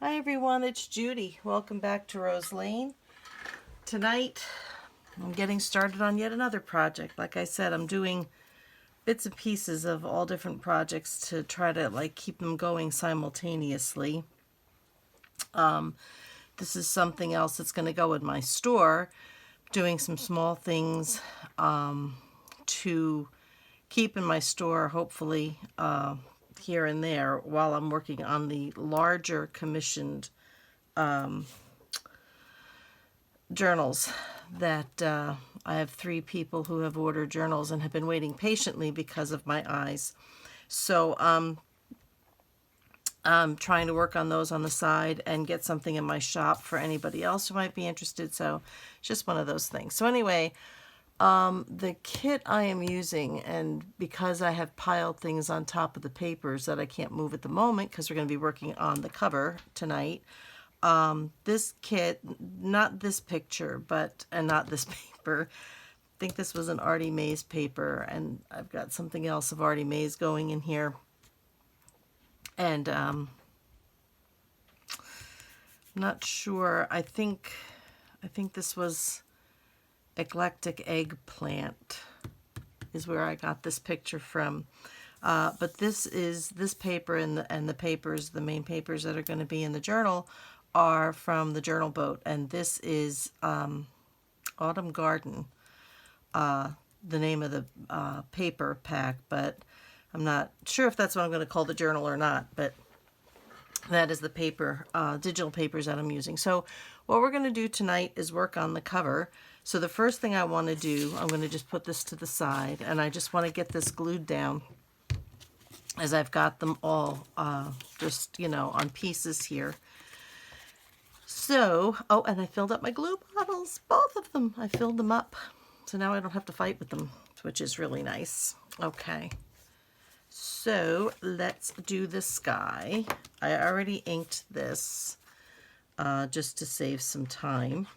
Hi everyone, it's Judy. Welcome back to Rose Lane. Tonight I'm getting started on yet another project. Like I said, I'm doing bits and pieces of all different projects to try to keep them going simultaneously. This is something else that's going to go in my store, doing some small things to keep in my store, hopefully here and there, while I'm working on the larger commissioned journals that I have 3 people who have ordered journals and have been waiting patiently because of my eyes. So I'm trying to work on those on the side and get something in my shop for anybody else who might be interested. So it's just one of those things. So anyway, the kit I am using, and because I have piled things on top of the papers that I can't move at the moment because we're going to be working on the cover tonight, this kit, not this picture, and not this paper. I think this was an Artie Mays paper, and I've got something else of Artie Mays going in here. And I'm not sure. I think this was Eclectic Eggplant is where I got this picture from. But this paper and the papers, the main papers that are going to be in the journal, are from the Journal Boat, and this is Autumn Garden, the name of the paper pack, but I'm not sure if that's what I'm going to call the journal or not, but that is the paper, digital papers that I'm using. So what we're going to do tonight is work on the cover. So the first thing I want to do, I'm going to just put this to the side, and I just want to get this glued down, as I've got them all just, on pieces here. So, oh, and I filled up my glue bottles, both of them. I filled them up. So now I don't have to fight with them, which is really nice. Okay. So let's do the sky. I already inked this just to save some time.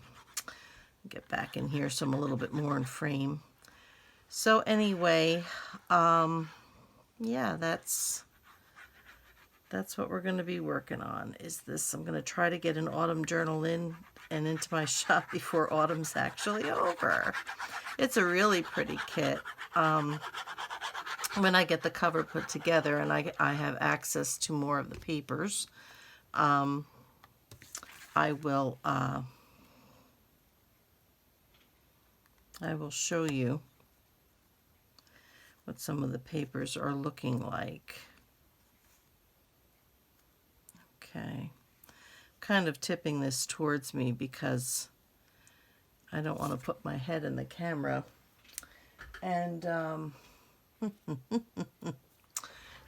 Get back in here so I'm a little bit more in frame. So anyway, yeah, that's what we're going to be working on, is this. I'm going to try to get an autumn journal in and into my shop before autumn's actually over. It's a really pretty kit. When I get the cover put together and I have access to more of the papers, I will show you what some of the papers are looking like. Okay, kind of tipping this towards me because I don't want to put my head in the camera. And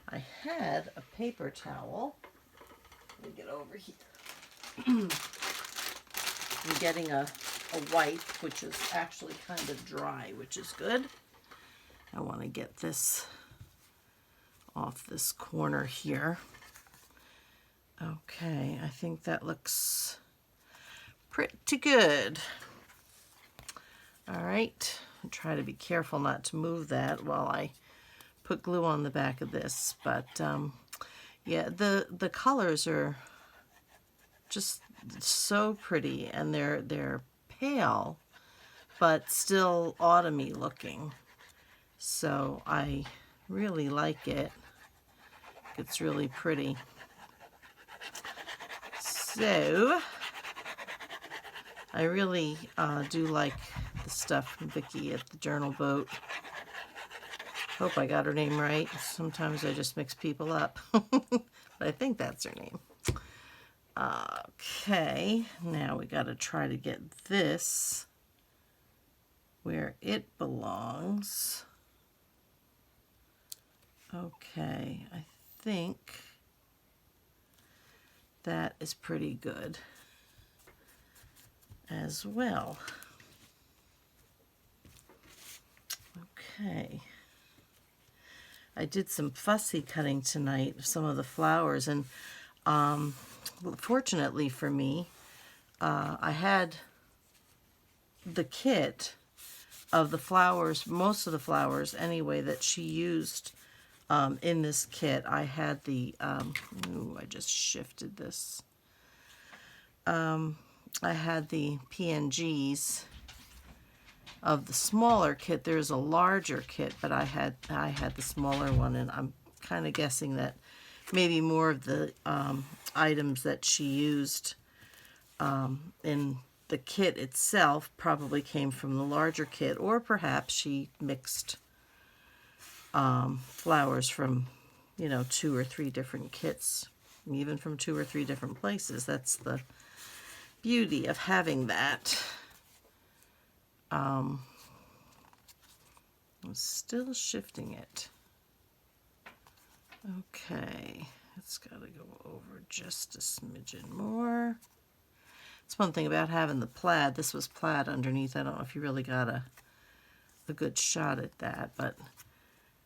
I had a paper towel. Let me get over here. I'm getting a wipe, which is actually kind of dry, which is good. I want to get this off this corner here. Okay, I think that looks pretty good. All right, I'll try to be careful not to move that while I put glue on the back of this. But yeah, the colors are just so pretty, and they're pale, but still autumny looking. So I really like it. It's really pretty. So I really do like the stuff from Vicki at the Journal Boat. Hope I got her name right. Sometimes I just mix people up. But I think that's her name. Okay, now we got to try to get this where it belongs. Okay, I think that is pretty good as well. Okay. I did some fussy cutting tonight of some of the flowers, and fortunately for me, I had the kit of the flowers, most of the flowers anyway, that she used in this kit. I had the, ooh, I just shifted this. I had the PNGs of the smaller kit. There's a larger kit, but I had the smaller one, and I'm kind of guessing that maybe more of the items that she used in the kit itself probably came from the larger kit, or perhaps she mixed flowers from, 2 or 3 different kits, even from 2 or 3 different places. That's the beauty of having that. I'm still shifting it. Okay, it's got to go over just a smidgen more. It's one thing about having the plaid. This was plaid underneath. I don't know if you really got a good shot at that, but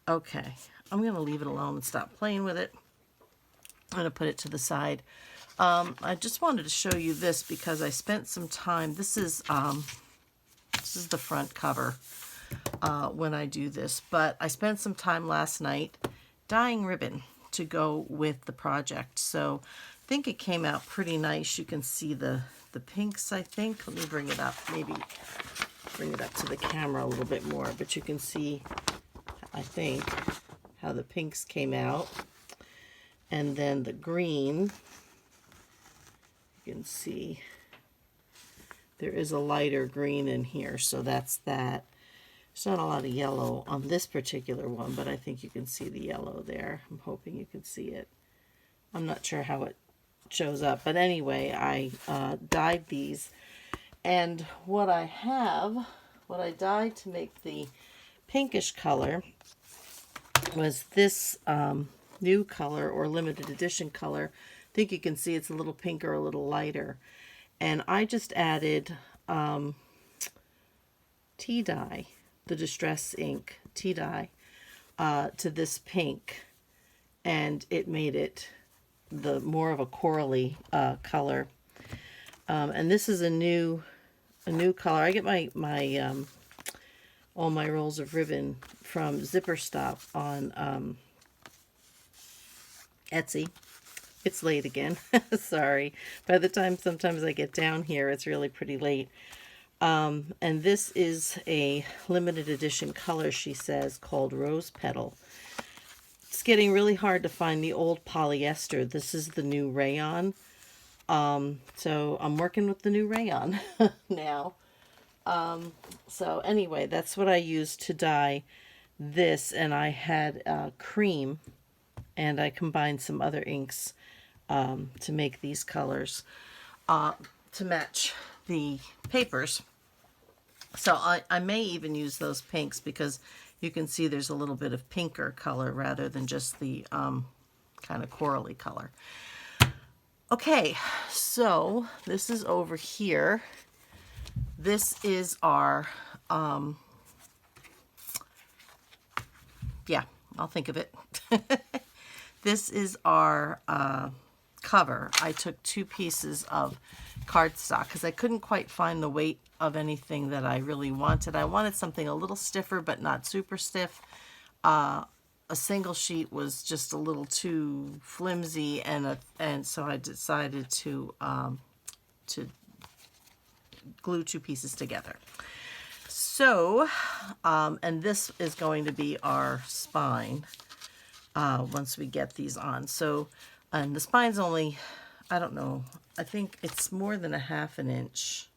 okay. I'm going to leave it alone and stop playing with it. I'm going to put it to the side. I just wanted to show you this because I spent some time. This is the front cover when I do this, but I spent some time last night dyeing ribbon to go with the project. So I think it came out pretty nice. You can see the pinks, I think. Let me bring it up, maybe bring it up to the camera a little bit more, but you can see, I think, how the pinks came out. And then the green, you can see there is a lighter green in here, so that's that. There's not a lot of yellow on this particular one, but I think you can see the yellow there. I'm hoping you can see it. I'm not sure how it shows up, but anyway, I dyed these, and what I dyed to make the pinkish color was this new color, or limited edition color. I think you can see it's a little pinker, a little lighter, and I just added tea dye, the Distress ink tea dye, to this pink, and it made it the more of a corally color. And this is a new color. I get my all my rolls of ribbon from Zipper Stop on Etsy. It's late again. Sorry. By the time sometimes I get down here, it's really pretty late. And this is a limited edition color, she says, called Rose Petal. It's getting really hard to find the old polyester. This is the new rayon. So I'm working with the new rayon now. So anyway, that's what I used to dye this, and I had cream, and I combined some other inks to make these colors to match the papers. So I may even use those pinks because you can see there's a little bit of pinker color rather than just the kind of corally color. Okay, so this is over here. This is our, yeah, I'll think of it. This is our cover. I took 2 pieces of cardstock because I couldn't quite find the weight of anything that I really wanted. I wanted something a little stiffer but not super stiff. A single sheet was just a little too flimsy, and so I decided to glue 2 pieces together. So, and this is going to be our spine once we get these on. So, and the spine's only, I don't know, I think it's more than a ½ inch.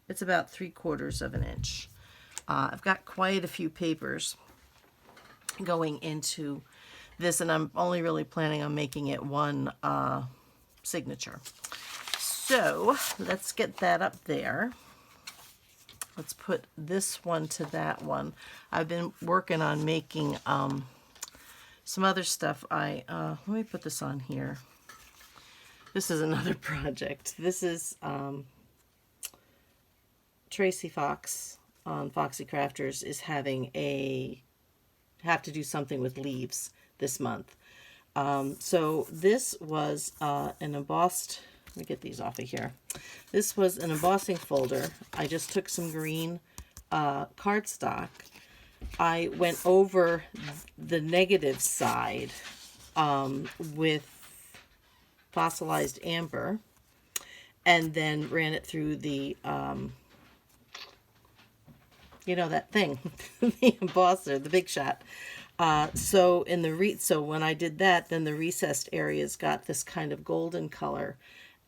It's about 3/4 of an inch. I've got quite a few papers going into this, and I'm only really planning on making it one signature. So let's get that up there. Let's put this one to that one. I've been working on making some other stuff. Let me put this on here. This is another project. This is Tracy Fox on Foxy Crafters is have to do something with leaves this month. So this was an embossed, let me get these off of here. This was an embossing folder. I just took some green cardstock. I went over the negative side with fossilized amber, and then ran it through the, you know, that thing, the embosser, the Big Shot. So in the so when I did that, then the recessed areas got this kind of golden color,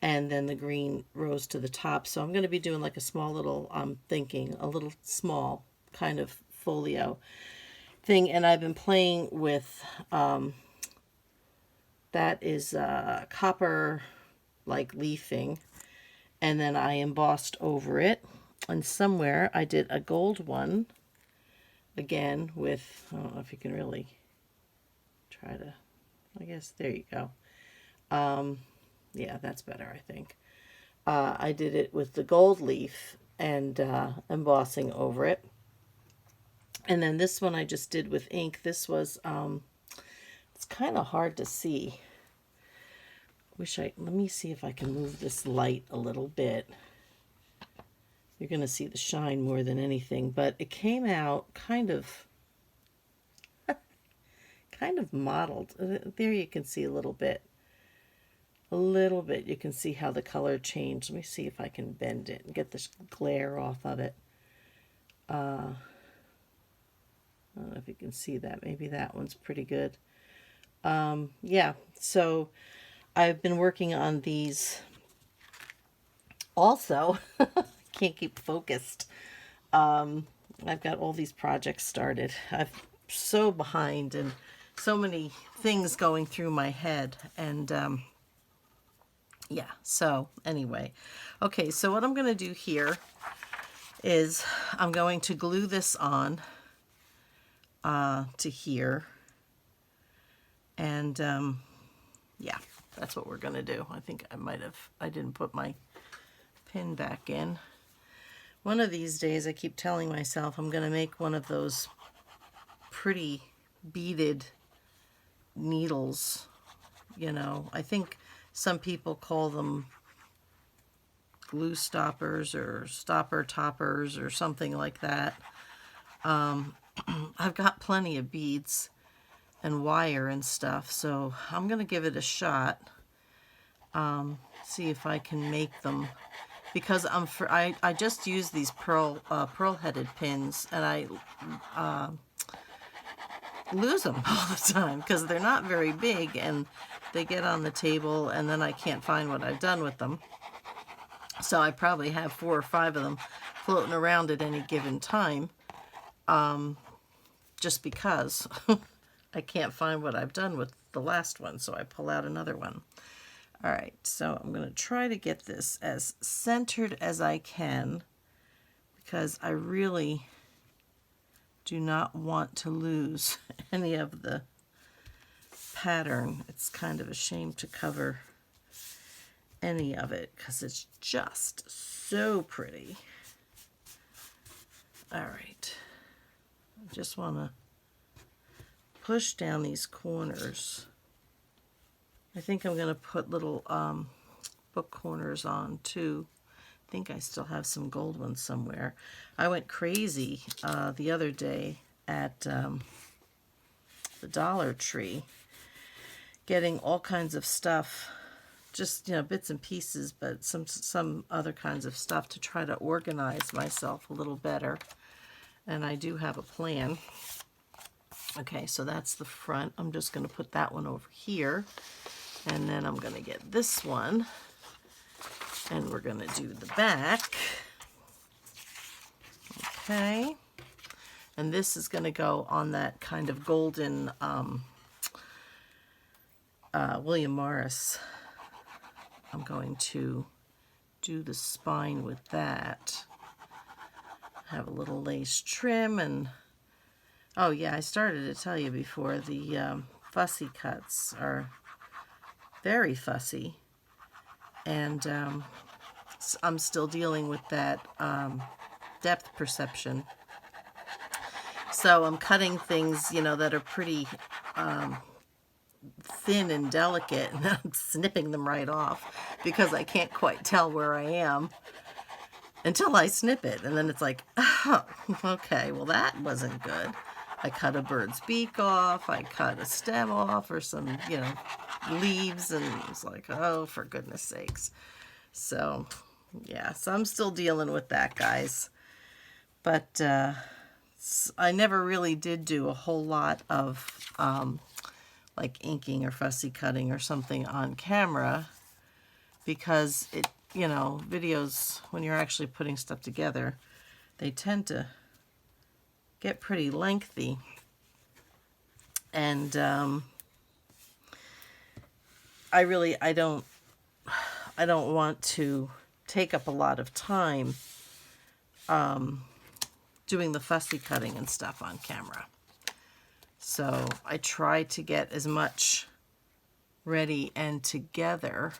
and then the green rose to the top. So I'm going to be doing like a small little, thinking a little small kind of folio thing, and I've been playing with that is copper like leafing, and then I embossed over it, and somewhere I did a gold one again with, I don't know if you can really try to, I guess there you go. Yeah, that's better, I think. I did it with the gold leaf and embossing over it. And then this one I just did with ink. This was, it's kind of hard to see. Let me see if I can move this light a little bit. You're going to see the shine more than anything, but it came out kind of mottled. There you can see a little bit. You can see how the color changed. Let me see if I can bend it and get this glare off of it. I don't know if you can see that. Maybe that one's pretty good. Yeah, so I've been working on these also. Can't keep focused. I've got all these projects started. I'm so behind and so many things going through my head, and yeah, so anyway. Okay, so what I'm going to do here is I'm going to glue this on to here, and yeah, that's what we're going to do. I think I didn't put my pin back in. One of these days, I keep telling myself I'm going to make one of those pretty beaded needles. You know, I think some people call them glue stoppers or stopper toppers or something like that. I've got plenty of beads and wire and stuff, so I'm going to give it a shot. See if I can make them. Because I just use these pearl-headed pins, and I lose them all the time because they're not very big, and they get on the table, and then I can't find what I've done with them. So I probably have 4 or 5 of them floating around at any given time, just because I can't find what I've done with the last one, so I pull out another one. All right, so I'm going to try to get this as centered as I can, because I really do not want to lose any of the pattern. It's kind of a shame to cover any of it because it's just so pretty. All right, I just want to push down these corners. I think I'm going to put little book corners on too. I think I still have some gold ones somewhere. I went crazy the other day at the Dollar Tree getting all kinds of stuff, just, you know, bits and pieces, but some other kinds of stuff to try to organize myself a little better. And I do have a plan. Okay, so that's the front. I'm just going to put that one over here. And then I'm going to get this one, and we're going to do the back. Okay. And this is going to go on that kind of golden William Morris. I'm going to do the spine with that. Have a little lace trim, and oh yeah, I started to tell you before, the fussy cuts are very fussy, and I'm still dealing with that depth perception. So I'm cutting things, you know, that are pretty thin and delicate, and I'm snipping them right off because I can't quite tell where I am until I snip it, and then it's like, oh, okay, well that wasn't good. I cut a bird's beak off, I cut a stem off, or some, you know, leaves, and it's like, oh, for goodness sakes. So, yeah, so I'm still dealing with that, guys. But I never really did do a whole lot of like inking or fussy cutting or something on camera, because it, you know, videos, when you're actually putting stuff together, they tend to get pretty lengthy. And I don't want to take up a lot of time doing the fussy cutting and stuff on camera. So I try to get as much ready and together.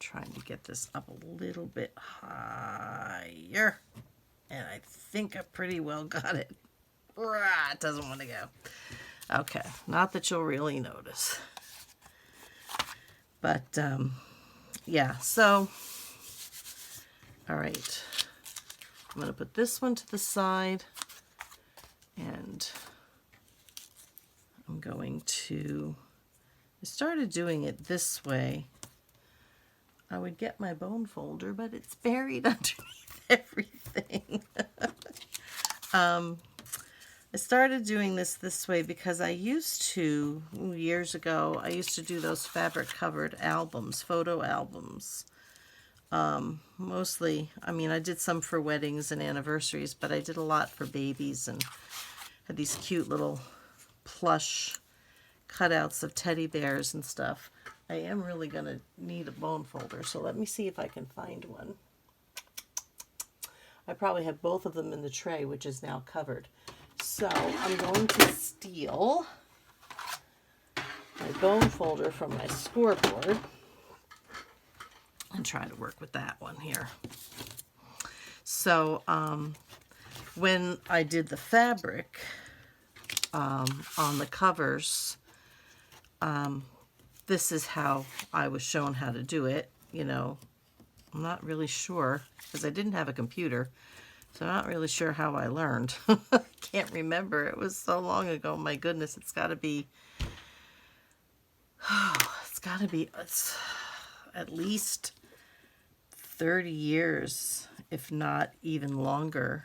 Trying to get this up a little bit higher. And I think I pretty well got it. It doesn't want to go. Okay, not that you'll really notice. But, yeah, so, all right. I'm going to put this one to the side. And I'm going to, I started doing it this way. I would get my bone folder, but it's buried underneath everything. I started doing this way because I used to, years ago, I used to do those fabric covered albums, photo albums. Mostly, I mean, I did some for weddings and anniversaries, but I did a lot for babies and had these cute little plush cutouts of teddy bears and stuff. I am really going to need a bone folder, so let me see if I can find one. I probably have both of them in the tray, which is now covered. So I'm going to steal my bone folder from my scoreboard and try to work with that one here. So when I did the fabric on the covers, this is how I was shown how to do it. You know, I'm not really sure because I didn't have a computer, so I'm not really sure how I learned. I can't remember. It was so long ago. My goodness, it's got to be it's at least 30 years, if not even longer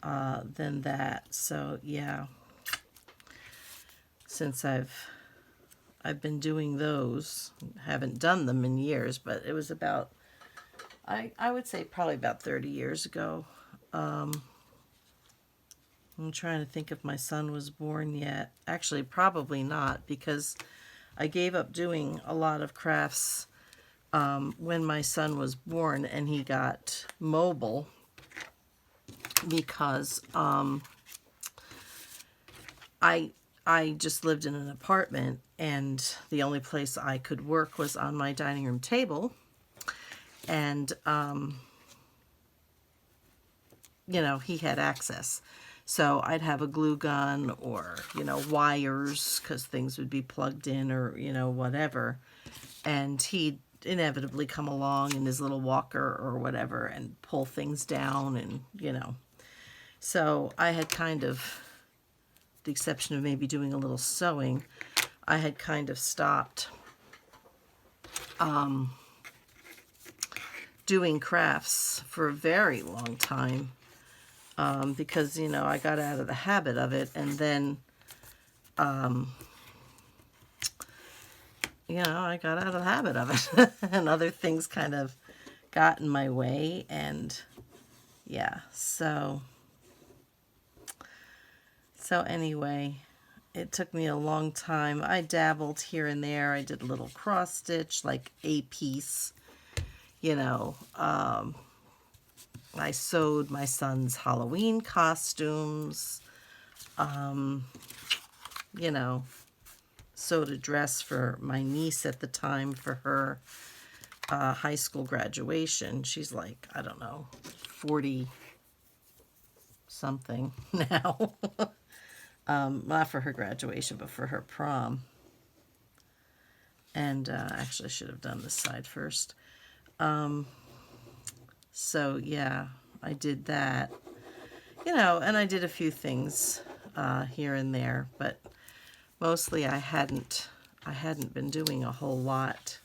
than that. So yeah, since I've been doing those, haven't done them in years, but it was about, I would say probably about 30 years ago. I'm trying to think if my son was born yet. Actually, probably not, because I gave up doing a lot of crafts when my son was born and he got mobile, because I just lived in an apartment and the only place I could work was on my dining room table. And, you know, he had access. So I'd have a glue gun or, you know, wires because things would be plugged in or, you know, whatever. And he'd inevitably come along in his little walker or whatever and pull things down and, you know. So I had kind of, the exception of maybe doing a little sewing, I had kind of stopped doing crafts for a very long time because, you know, I got out of the habit of it, and then, you know, I got out of the habit of it and other things kind of got in my way, and yeah, so anyway, it took me a long time. I dabbled here and there. I did a little cross stitch, like a piece, you know. I sewed my son's Halloween costumes, you know, sewed a dress for my niece at the time for her high school graduation. She's like, I don't know, 40 something now. Not for her graduation, but for her prom. And actually, I should have done this side first. So yeah, I did that. You know, and I did a few things here and there, but mostly I hadn't been doing a whole lot.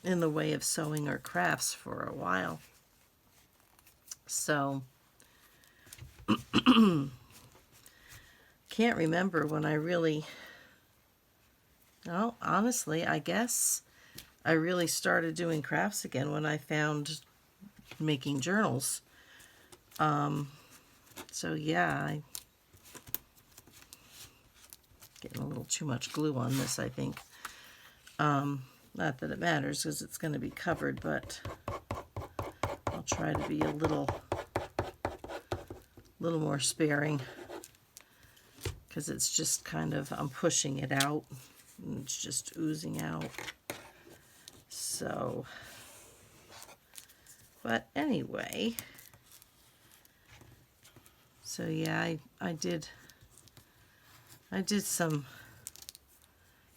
in the way of sewing or crafts for a while. So, can't remember when I really, well, honestly, I guess I really started doing crafts again when I found making journals. So yeah, I getting a little too much glue on this, I think. Not that it matters because it's going to be covered, but I'll try to be a little more sparing because it's just kind of, I'm pushing it out and it's just oozing out. So, but anyway, so yeah, I did some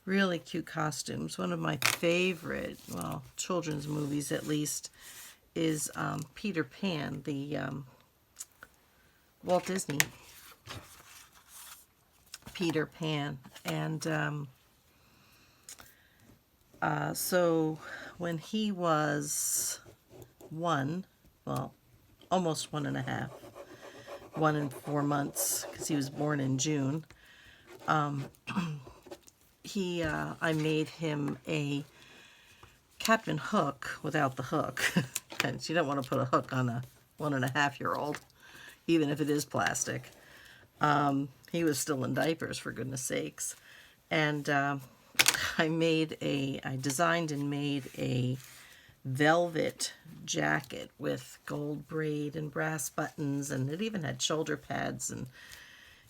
really cute costumes. One of my favorite, well, children's movies at least, is Peter Pan, the Walt Disney Peter Pan. And so when he was almost 1.5, 1 and 4 months, because he was born in June, I made him a Captain Hook without the hook. And you don't want to put a hook on a 1.5-year-old, even if it is plastic. He was still in diapers, for goodness sakes. And I designed and made a velvet jacket with gold braid and brass buttons, and it even had shoulder pads and,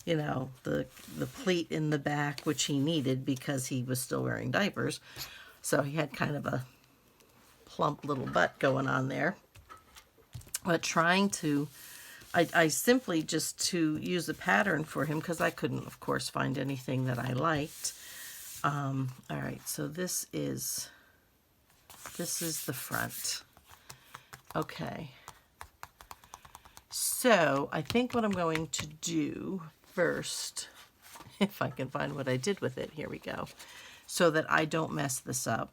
you know, the pleat in the back, which he needed because he was still wearing diapers. So he had kind of a plump little butt going on there. But I simply just to use a pattern for him, because I couldn't, of course, find anything that I liked. All right, so this is the front. Okay. So I think what I'm going to do first, if I can find what I did with it, here we go, so that I don't mess this up.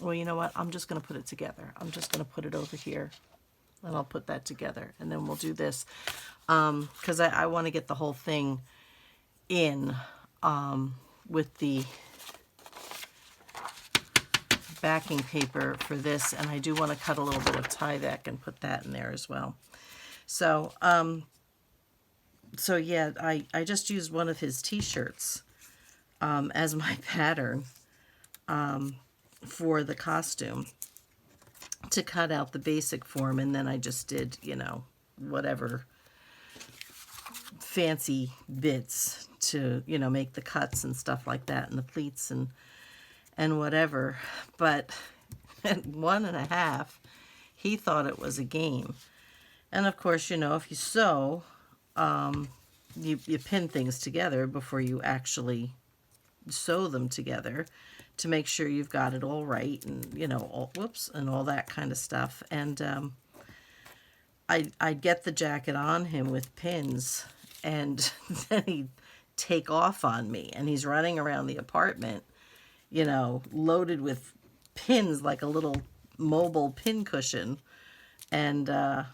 Well, you know what? I'm just going to put it together. I'm just going to put it over here, and I'll put that together, and then we'll do this, because I want to get the whole thing in with the backing paper for this, and I do want to cut a little bit of Tyvek and put that in there as well. So, so yeah, I just used one of his t-shirts as my pattern for the costume to cut out the basic form, and then I just did, you know, whatever fancy bits to, you know, make the cuts and stuff like that, and the pleats and whatever. But at 1.5, he thought it was a game. And of course, you know, if you sew, you pin things together before you actually sew them together to make sure you've got it all right, and, you know, and all that kind of stuff. And I'd get the jacket on him with pins, and then he'd take off on me, and he's running around the apartment, you know, loaded with pins like a little mobile pin cushion. And I'm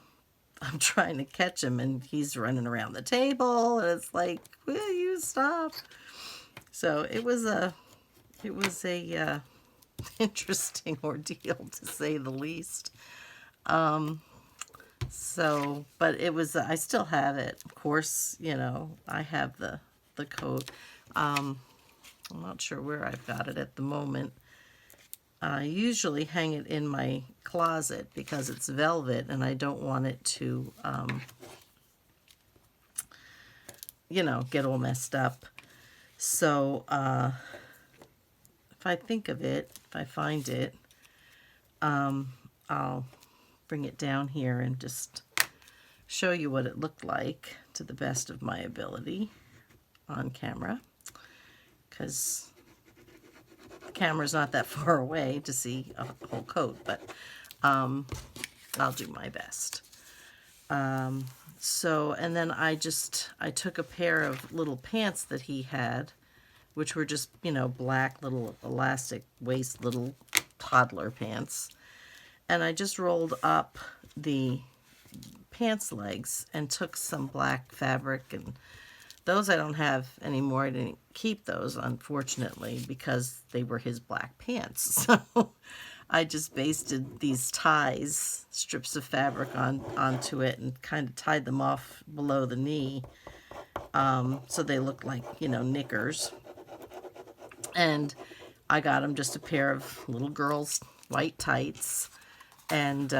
trying to catch him, and he's running around the table, and it's like, will you stop? So it was a interesting ordeal, to say the least. So, but it was, I still have it. Of course, you know, I have the coat. I'm not sure where I've got it at the moment. I usually hang it in my closet because it's velvet and I don't want it to, you know, get all messed up. So, if I think of it, if I find it, I'll bring it down here and just show you what it looked like to the best of my ability on camera, because the camera's not that far away to see a whole coat, but I'll do my best. So, and then I took a pair of little pants that he had which were just, you know, black little elastic waist little toddler pants. And I just rolled up the pants legs and took some black fabric, and those I don't have anymore. I didn't keep those, unfortunately, because they were his black pants. So I just basted these ties, strips of fabric onto it, and kind of tied them off below the knee, so they look like, you know, knickers. And I got him just a pair of little girls' white tights, and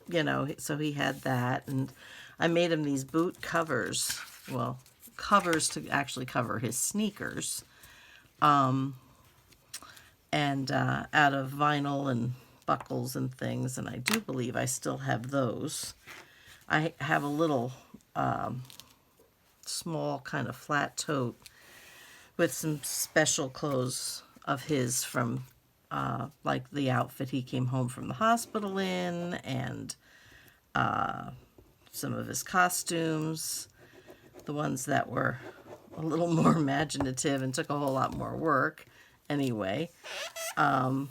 you know, so he had that. And I made him these boot covers, well, covers to actually cover his sneakers, and out of vinyl and buckles and things. And I do believe I still have those. I have a little small kind of flat tote with some special clothes of his from like the outfit he came home from the hospital in, and some of his costumes, the ones that were a little more imaginative and took a whole lot more work anyway. And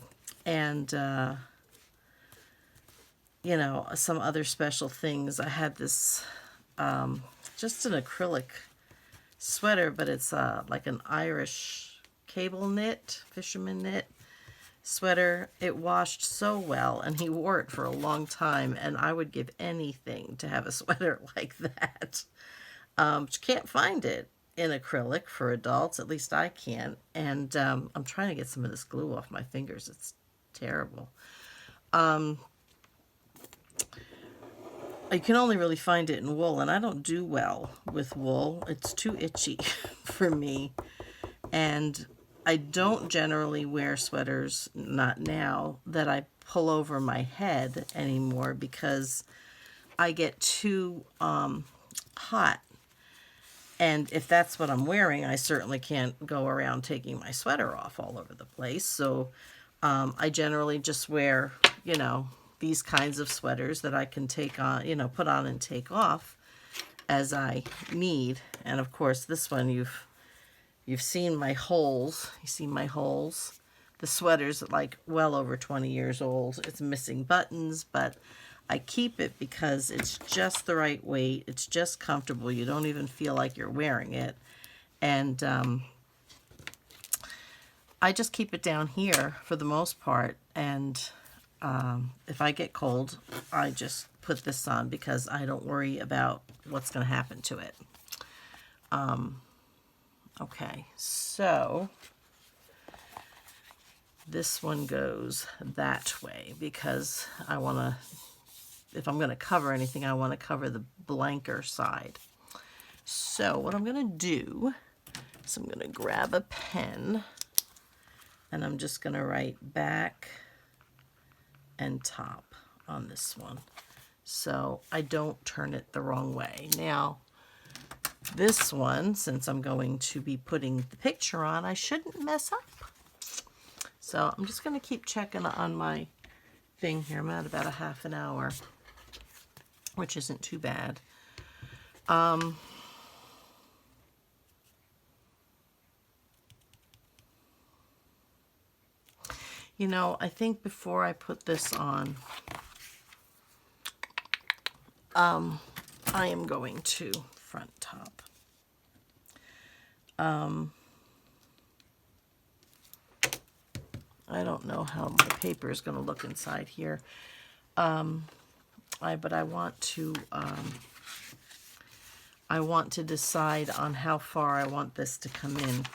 you know, some other special things. I had this just an acrylic sweater, but it's like an Irish cable knit, fisherman knit sweater. It washed so well, and he wore it for a long time, and I would give anything to have a sweater like that. But you can't find it in acrylic for adults, at least I can't. And I'm trying to get some of this glue off my fingers. It's terrible. You can only really find it in wool, and I don't do well with wool. It's too itchy for me. And I don't generally wear sweaters, not now, that I pull over my head anymore, because I get too hot. And if that's what I'm wearing, I certainly can't go around taking my sweater off all over the place. So I generally just wear, you know, these kinds of sweaters that I can take on, you know, put on and take off as I need. And of course, this one, you've seen my holes. You see my holes? The sweater's like well over 20 years old. It's missing buttons, but I keep it because it's just the right weight. It's just comfortable. You don't even feel like you're wearing it. And I just keep it down here for the most part. And if I get cold, I just put this on because I don't worry about what's going to happen to it. Okay, so this one goes that way because I want to, if I'm going to cover anything, I want to cover the blanker side. So what I'm going to do is I'm going to grab a pen, and I'm just going to write back and top on this one, so I don't turn it the wrong way. Now, this one, since I'm going to be putting the picture on, I shouldn't mess up. So I'm just going to keep checking on my thing here. I'm at about a half an hour, which isn't too bad. You know, I think before I put this on, I am going to front top. I don't know how my paper is going to look inside here. But I want to decide on how far I want this to come in,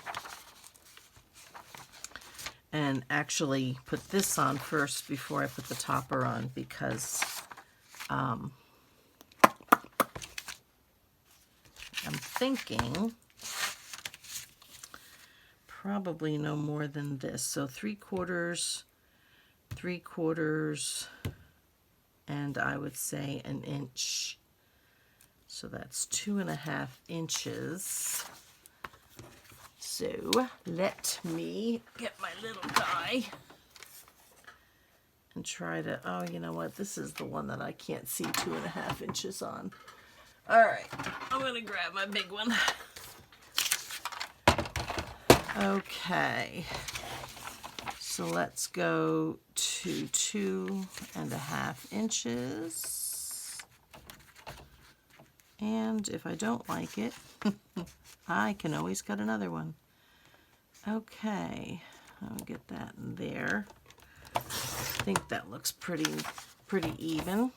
and actually put this on first before I put the topper on, because I'm thinking probably no more than this. So 3/4, 3/4, and I would say 1 inch. So that's 2.5 inches. So let me get my little die and try to, oh, you know what? This is the one that I can't see 2.5 inches on. All right, I'm gonna grab my big one. Okay, so let's go to 2.5 inches. And if I don't like it, I can always cut another one. Okay, I'll get that in there. I think that looks pretty even.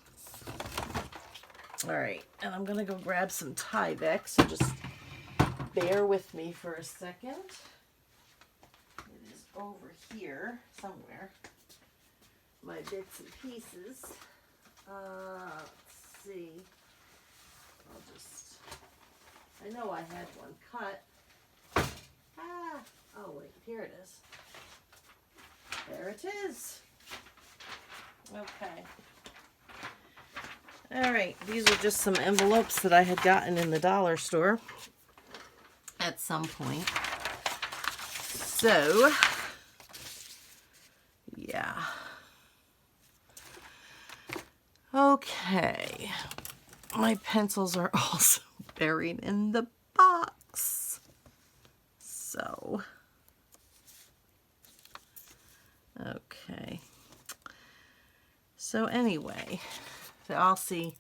All right, and I'm gonna go grab some Tyvek, so just bear with me for a second. It is over here somewhere. My bits and pieces. Let's see. I know I had one cut. Oh wait, here it is. There it is. Okay. All right, these are just some envelopes that I had gotten in the dollar store at some point. So, yeah. Okay. My pencils are also buried in the box. So, okay. So anyway, so I'll see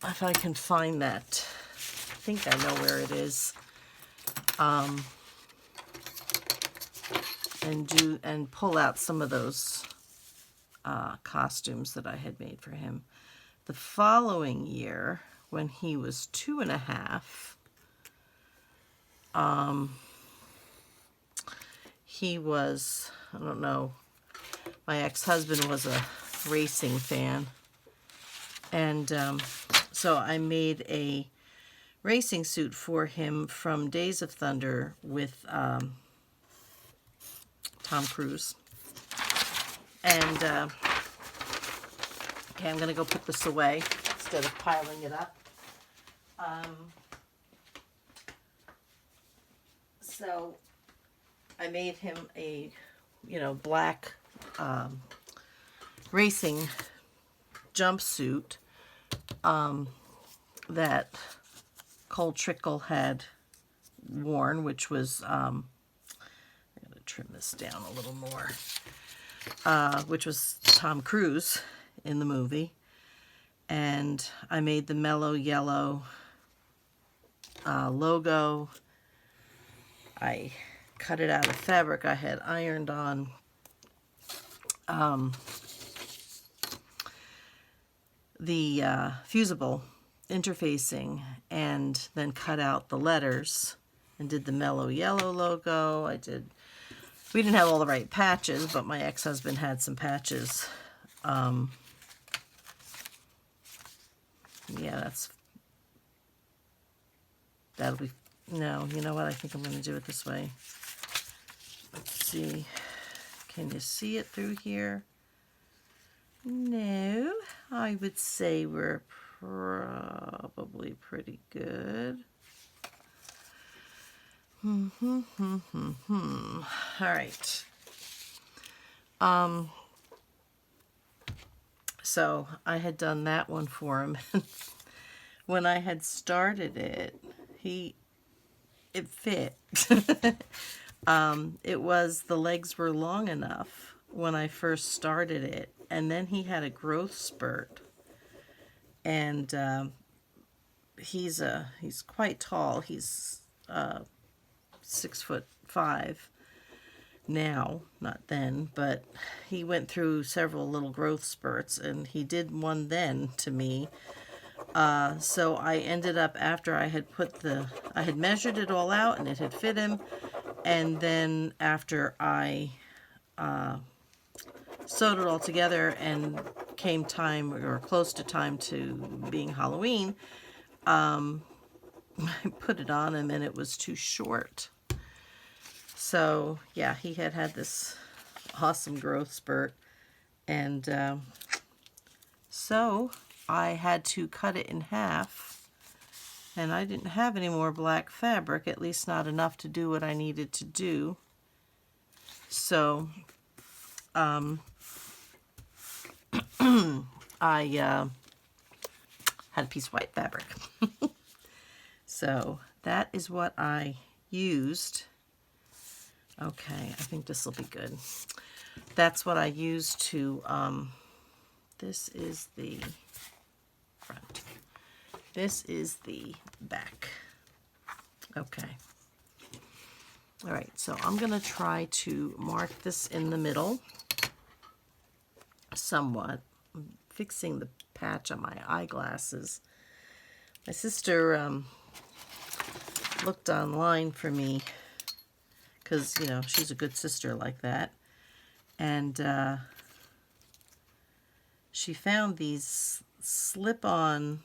if I can find that. I think I know where it is. And pull out some of those costumes that I had made for him. The following year, when he was 2.5, he was, I don't know, my ex-husband was a racing fan. And so I made a racing suit for him from Days of Thunder with Tom Cruise. And, okay, I'm going to go put this away instead of piling it up. So I made him a, black racing jumpsuit that Cole Trickle had worn, which was, I'm going to trim this down a little more, which was Tom Cruise in the movie. And I made the mellow yellow logo. I cut it out of fabric I had ironed on. The fusible interfacing, and then cut out the letters and did the mellow yellow logo. We didn't have all the right patches, but my ex-husband had some patches. Yeah, that'll be, no, you know what, I think I'm going to do it this way. Let's see, can you see it through here? No, I would say we're probably pretty good. All right. So I had done that one for him. When I had started it, it fit. The legs were long enough when I first started it, and then he had a growth spurt, and he's quite tall. He's 6'5" now, not then, but he went through several little growth spurts, and he did one then to me. So I ended up, after I had I had measured it all out and it had fit him, and then after I sewed it all together and came time, or close to time to being Halloween, I put it on him and it was too short. So yeah, he had this awesome growth spurt, and so I had to cut it in half, and I didn't have any more black fabric, at least not enough to do what I needed to do. So I had a piece of white fabric. So that is what I used Okay, I think this will be good. That's what I use to, this is the front. This is the back. Okay. All right, so I'm going to try to mark this in the middle somewhat. I'm fixing the patch on my eyeglasses. My sister looked online for me because, you know, she's a good sister like that. And she found these slip-on,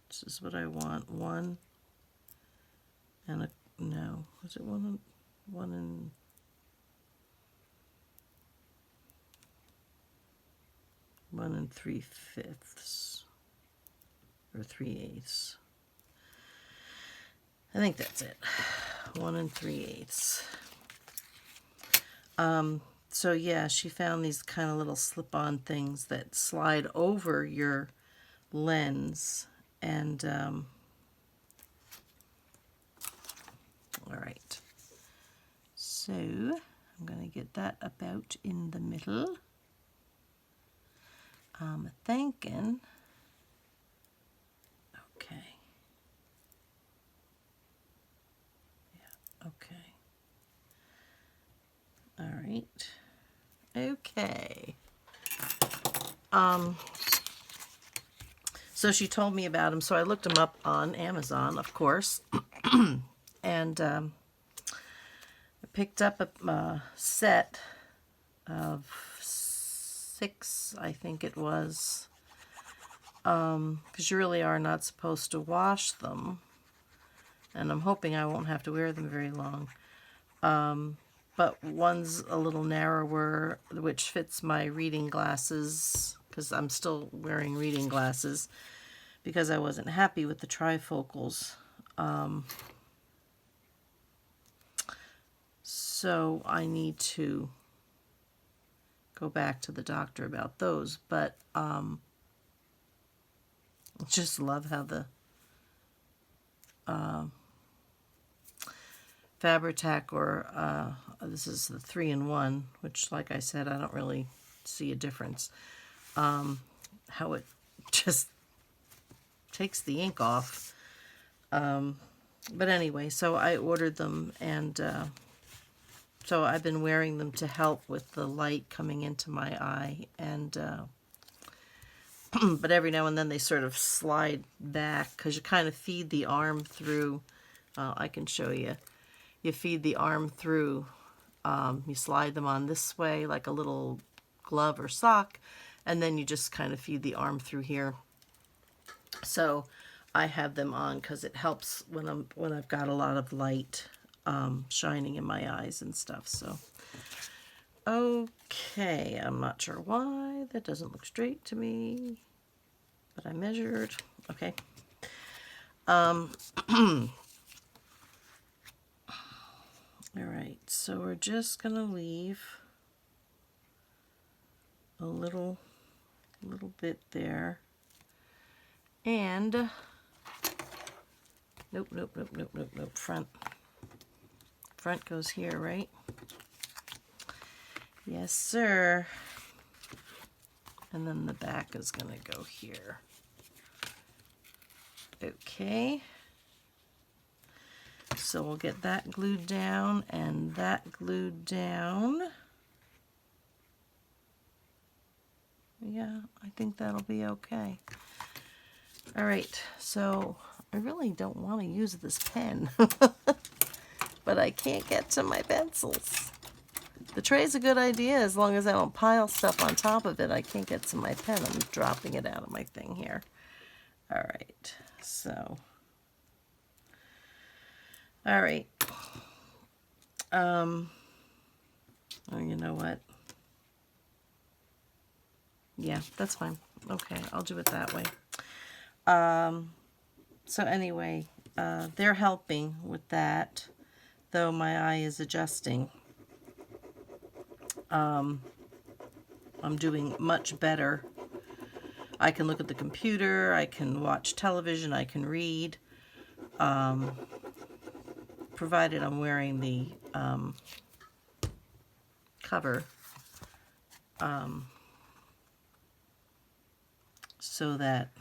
this is what I want, one and a, no, was it one and 3/5 or 3/8. I think that's it. 1 3/8. So yeah, she found these kind of little slip-on things that slide over your lens, and all right. So I'm going to get that about in the middle. I'm thinking, okay. Yeah, okay. All right. Okay. So she told me about them, so I looked them up on Amazon, of course, and I picked up a set of 6, I think it was, because you really are not supposed to wash them, and I'm hoping I won't have to wear them very long. But one's a little narrower, which fits my reading glasses, because I'm still wearing reading glasses, because I wasn't happy with the trifocals. So I need to go back to the doctor about those. But I just love how the Fabri-Tac, or this is the 3-in-1, which, like I said, I don't really see a difference. How it just takes the ink off. But anyway, so I ordered them, and so I've been wearing them to help with the light coming into my eye, and but every now and then they sort of slide back, because you kind of feed the arm through. I can show you. You feed the arm through. You slide them on this way like a little glove or sock, and then you just kind of feed the arm through here. So I have them on because it helps when I've got a lot of light shining in my eyes and stuff. So okay, I'm not sure why that doesn't look straight to me, but I measured. Okay. All right, so we're just gonna leave a little bit there, and nope, front goes here, right? Yes, sir. And then the back is gonna go here. Okay. So we'll get that glued down and that glued down. Yeah, I think that'll be okay. All right, so I really don't want to use this pen, but I can't get to my pencils. The tray's a good idea as long as I don't pile stuff on top of it. I can't get to my pen. I'm dropping it out of my thing here. All right, so... All right. Oh, you know what? Yeah, that's fine. Okay, I'll do it that way. So anyway, they're helping with that, though my eye is adjusting. I'm doing much better. I can look at the computer, I can watch television, I can read. provided I'm wearing the cover, so that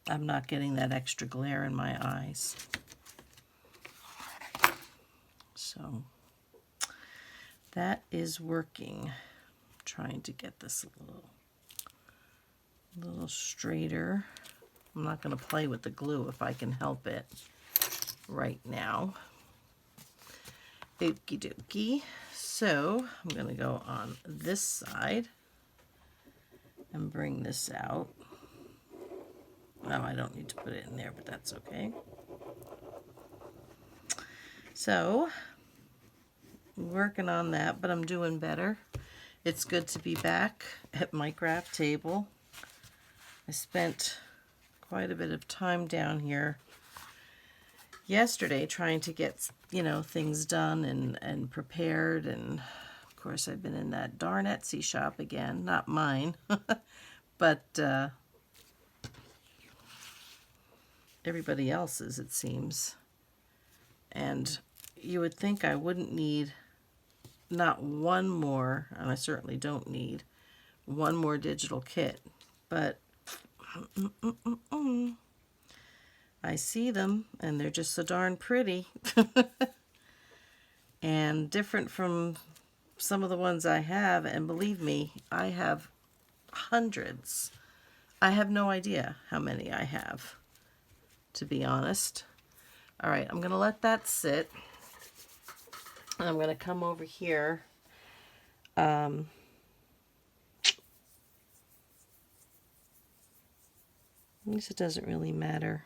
I'm not getting that extra glare in my eyes. So that is working. I'm trying to get this a little straighter. I'm not going to play with the glue if I can help it right now. Okie dokie. So I'm going to go on this side and bring this out. No, I don't need to put it in there, but that's okay. So, working on that, but I'm doing better. It's good to be back at my craft table. I spent quite a bit of time down here yesterday trying to get, things done and prepared. And, of course, I've been in that darn Etsy shop again. Not mine, but everybody else's, it seems. And you would think I wouldn't need not one more, and I certainly don't need one more digital kit, but I see them and they're just so darn pretty and different from some of the ones I have. And believe me, I have hundreds. I have no idea how many I have, to be honest. All right, I'm going to let that sit. And I'm going to come over here. I guess it doesn't really matter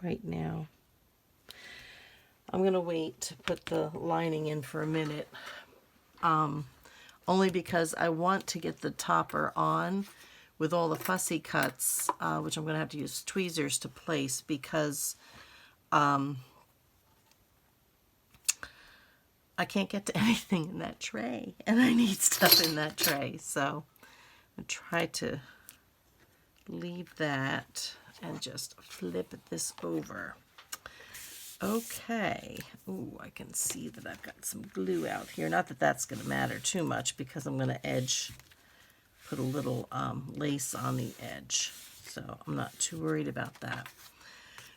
right now. I'm going to wait to put the lining in for a minute. Only because I want to get the topper on with all the fussy cuts, which I'm going to have to use tweezers to place, because I can't get to anything in that tray, and I need stuff in that tray. So I try to leave that and just flip this over. Okay. Ooh, I can see that I've got some glue out here. Not that that's going to matter too much, because I'm going to put a little lace on the edge. So I'm not too worried about that.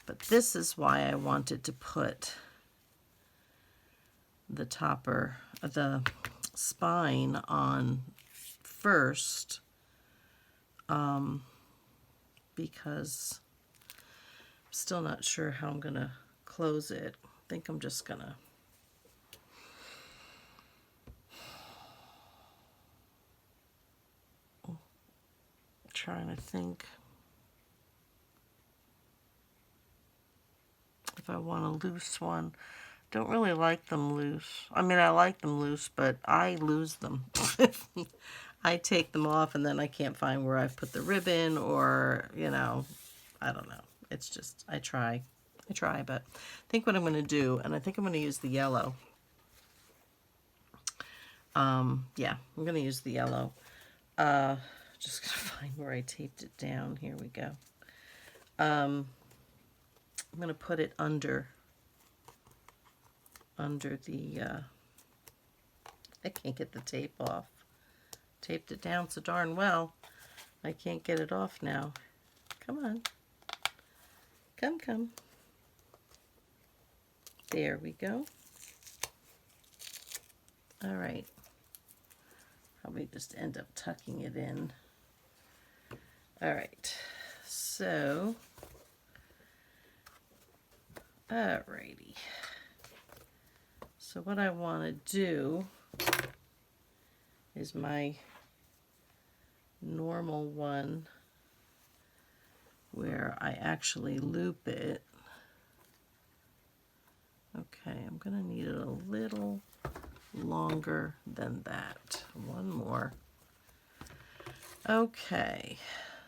But this is why I wanted to put the topper, the spine on first, because I'm still not sure how I'm going to close it. I think I'm just going to trying to think if I want a loose one. Don't really like them loose. I mean, I like them loose, but I lose them. I take them off and then I can't find where I've put the ribbon, or, I don't know. It's just, I try, but I think what I'm going to do, and I think I'm going to use the yellow. Yeah, I'm going to use the yellow. Just going to find where I taped it down. Here we go. I'm going to put it under the, I can't get the tape off. Taped it down so darn well. I can't get it off now. Come on. Come. There we go. All right. Probably just end up tucking it in. All right. So, alrighty. So what I want to do is my normal one where I actually loop it. Okay, I'm going to need it a little longer than that. One more. Okay,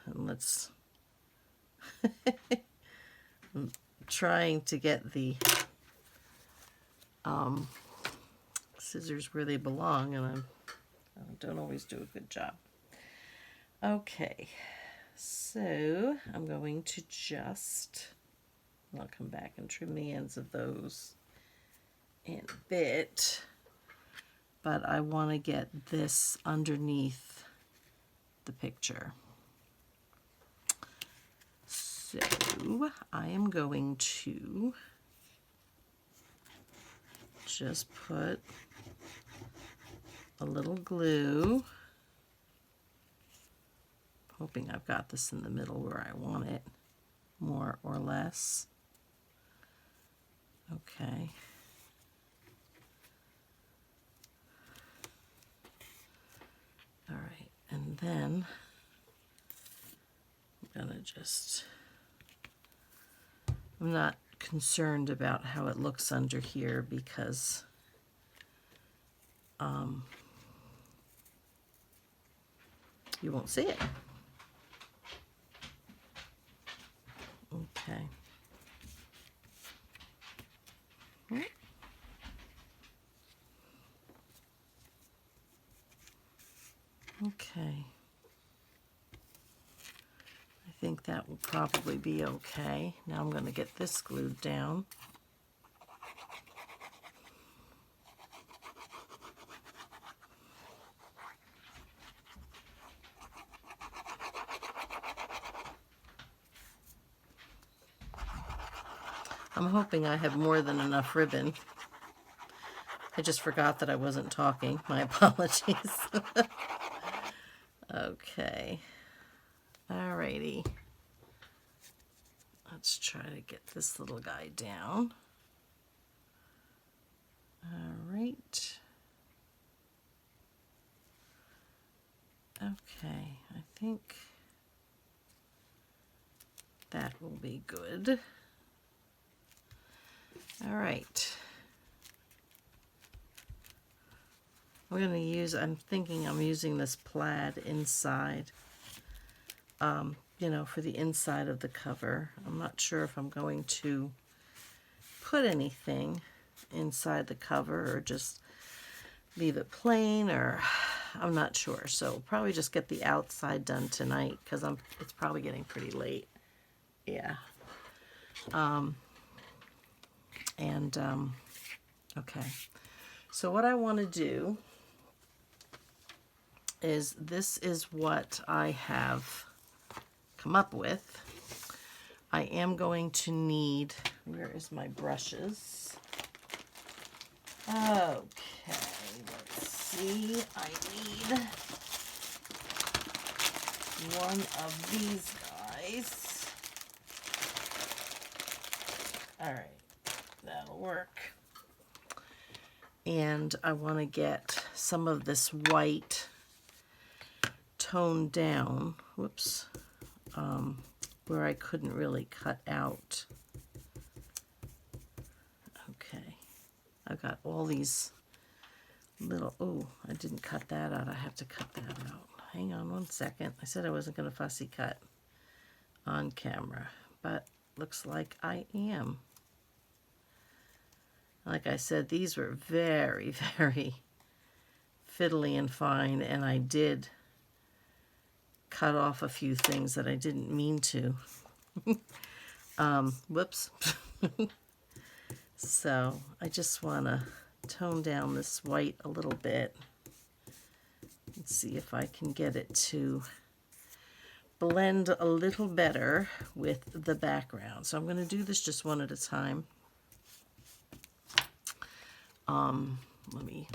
and let's I'm trying to get the scissors where they belong, and I don't always do a good job. Okay, so I'm going to just I'll come back and trim the ends of those in a bit. But I want to get this underneath the picture. So I am going to just put a little glue, hoping I've got this in the middle where I want it, more or less. Okay. All right, and then I'm gonna just, I'm not concerned about how it looks under here because you won't see it. Okay. Okay. I think that will probably be okay. Now I'm going to get this glued down. I'm hoping I have more than enough ribbon. I just forgot that I wasn't talking. My apologies. Okay. Alrighty. Let's try to get this little guy down. Alright. Okay, I think that will be good. Alright. We're going to use, I'm thinking I'm using this plaid inside, you know, for the inside of the cover. I'm not sure if I'm going to put anything inside the cover or just leave it plain, or I'm not sure. So probably just get the outside done tonight because it's probably getting pretty late. Yeah. Okay. So what I want to do is, this is what I have come up with. I am going to need, where is my brushes? Okay, let's see. I need one of these guys. All right, that'll work. And I want to get some of this white toned down, whoops, where I couldn't really cut out. Okay, I've got all these little, oh, I didn't cut that out. I have to cut that out. Hang on one second. I said I wasn't going to fussy cut on camera, but looks like I am. Like I said, these were very, very fiddly and fine, and I did cut off a few things that I didn't mean to. Whoops. So I just want to tone down this white a little bit and see if I can get it to blend a little better with the background. So I'm going to do this just one at a time. Let me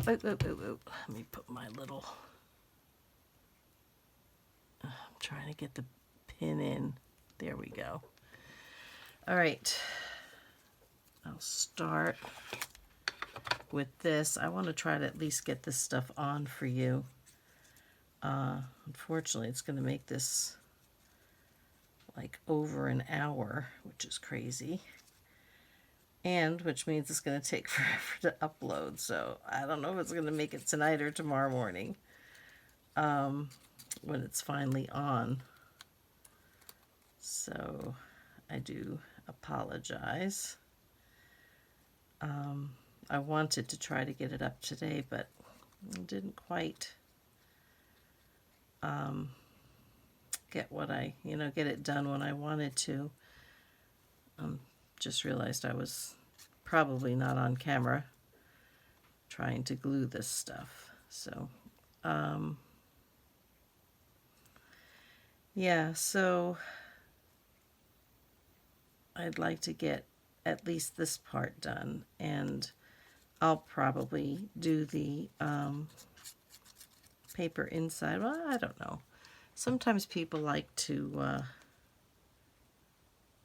put my little, I'm trying to get the pin in. There we go. All right. I'll start with this. I want to try to at least get this stuff on for you. Unfortunately, it's going to make this like over an hour, which is crazy. And which means it's going to take forever to upload. So I don't know if it's going to make it tonight or tomorrow morning when it's finally on. So I do apologize. I wanted to try to get it up today, but I didn't quite get what I, get it done when I wanted to. I'm just realized I was probably not on camera trying to glue this stuff. So, yeah, so I'd like to get at least this part done, and I'll probably do the paper inside. Well, I don't know. Sometimes people like to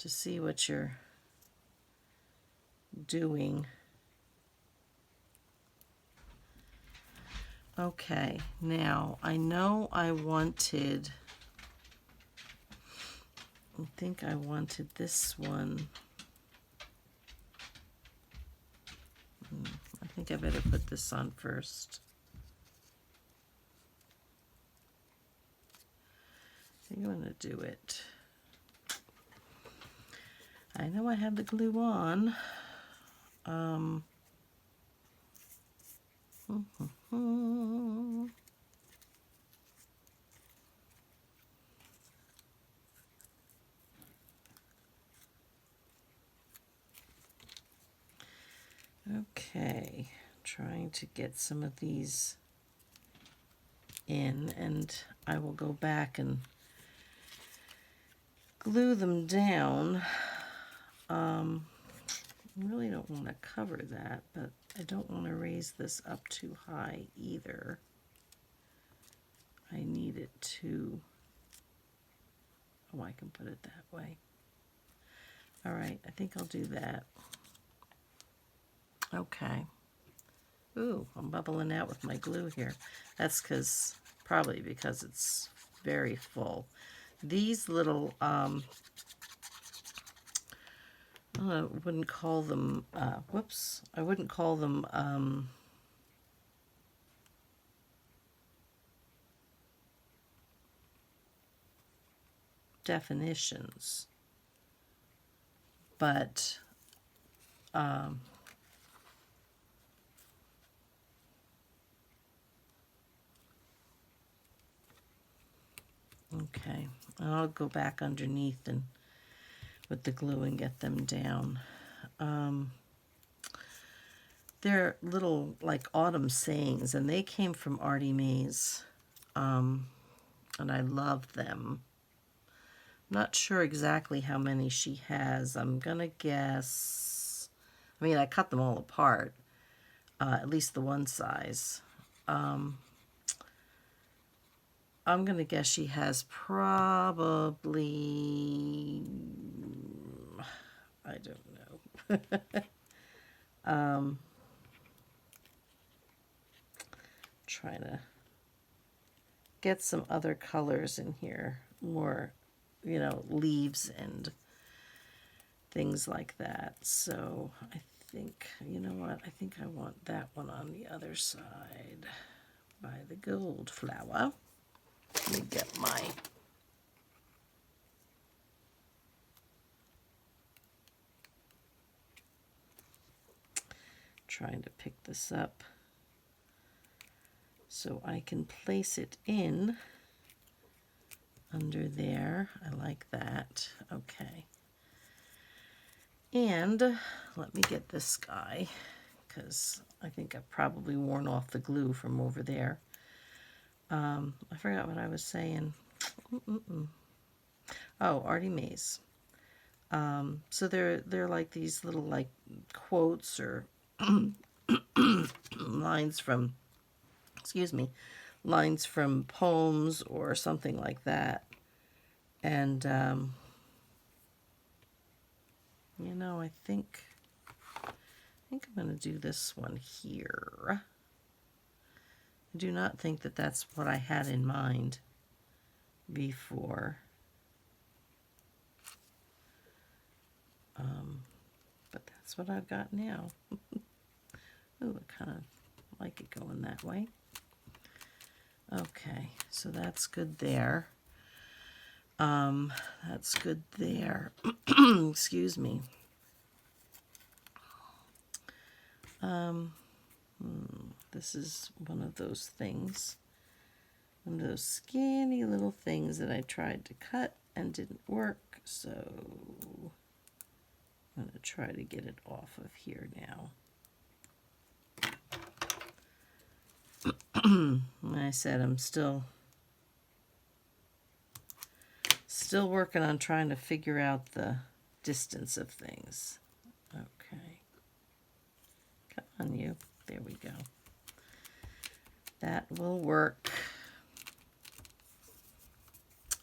see what you're doing. Okay, now I know I think I wanted this one. I think I better put this on first. I think I'm going to do it. I know I have the glue on. Okay, trying to get some of these in, and I will go back and glue them down. I really don't want to cover that, but I don't want to raise this up too high either. I need it to, oh, I can put it that way. All right, I think I'll do that. Okay. Ooh, I'm bubbling out with my glue here. That's probably because it's very full. These little, I wouldn't call them, whoops, I wouldn't call them, definitions, but, okay, I'll go back underneath and with the glue and get them down. They're little like autumn sayings, and they came from Artie Mae's, and I love them. Not sure exactly how many she has. I'm gonna guess, I mean, I cut them all apart, at least the one size. I'm going to guess she has probably, I don't know. Trying to get some other colors in here, more, leaves and things like that. So I think, you know what, I think I want that one on the other side by the gold flower. Let me get my trying to pick this up so I can place it in under there. I like that. Okay. And let me get this guy, because I think I've probably worn off the glue from over there. I forgot what I was saying. Oh, Artie Mae's. So they're like these little like quotes or lines from, lines from poems or something like that. And I think I'm going to do this one here. I do not think that that's what I had in mind before. But that's what I've got now. Ooh, I kind of like it going that way. Okay, so that's good there. That's good there. Excuse me. This is one of those things. One of those skinny little things that I tried to cut and didn't work. So I'm going to try to get it off of here now. Like I said, I'm still working on trying to figure out the distance of things. Okay. Come on, you. There we go. That will work.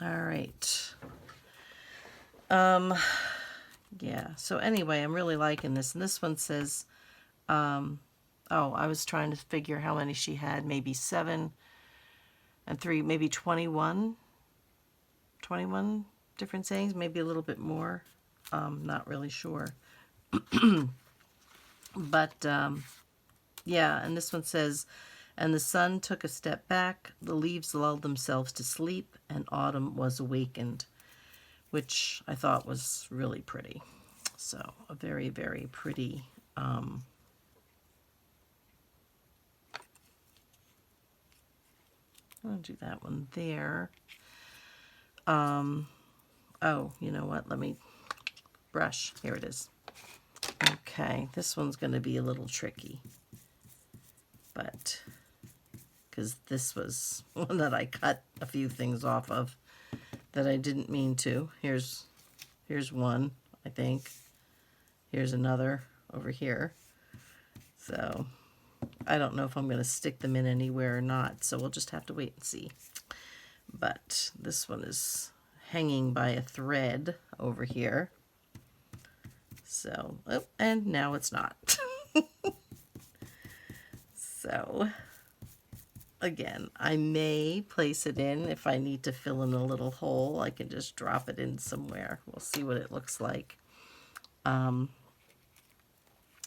All right. Yeah, so anyway, I'm really liking this. And this one says, oh, I was trying to figure how many she had. Maybe 7 and 3, maybe 21 different sayings, maybe a little bit more. Not really sure. But, yeah, and this one says, and the sun took a step back, the leaves lulled themselves to sleep, and autumn was awakened, which I thought was really pretty. So, a very, very pretty, I'm going to do that one there. Oh, you know what? Let me brush. Here it is. Okay, this one's going to be a little tricky, but because this was one that I cut a few things off of that I didn't mean to. Here's one, I think. Here's another over here. So I don't know if I'm going to stick them in anywhere or not, so we'll just have to wait and see. But this one is hanging by a thread over here. So, oh, and now it's not. So, again, I may place it in if I need to fill in a little hole. I can just drop it in somewhere. We'll see what it looks like when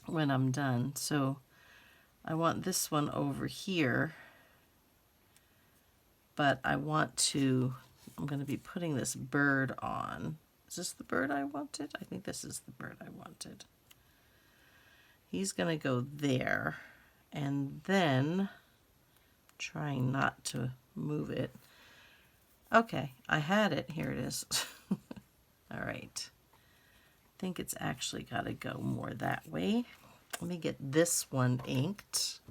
I'm done. So, I want this one over here, but I'm going to be putting this bird on. Is this the bird I wanted? I think this is the bird I wanted. He's going to go there, and then trying not to move it. Okay, I had it. Here it is. All right. I think it's actually got to go more that way. Let me get this one inked